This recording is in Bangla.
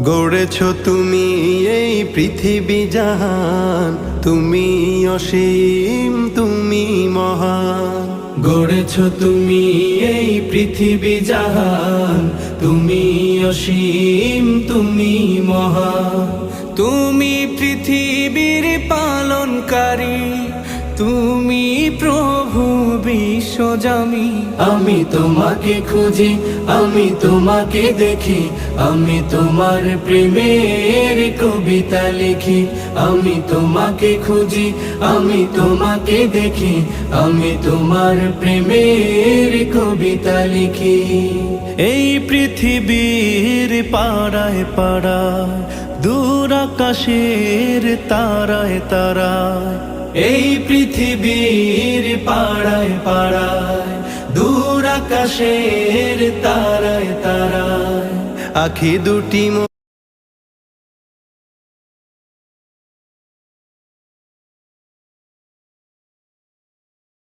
গড়েছ তুমি এই পৃথিবী জাহান, তুমি অসীম তুমি মহান। গড়েছ তুমি এই পৃথিবী জাহান, তুমি অসীম তুমি মহান। তুমি পৃথিবীর পালনকারী, তুমি প্রভু বিশ্বজামি। আমি তোমাকে খুঁজি, আমি তোমাকে দেখি, আমি তোমার প্রেমের কবিতা লিখি। আমি তোমাকে খুঁজি, আমি তোমাকে দেখি, আমি তোমার প্রেমের কবিতা লিখি। এই পৃথিবীর পাড়ায় পাড়ায়, দূর আকাশের তারায় তারায়, এই পৃথিবীর পাড়ায় পাড়ায়, দূর আকাশের তারায় তারায়, আখি দুটি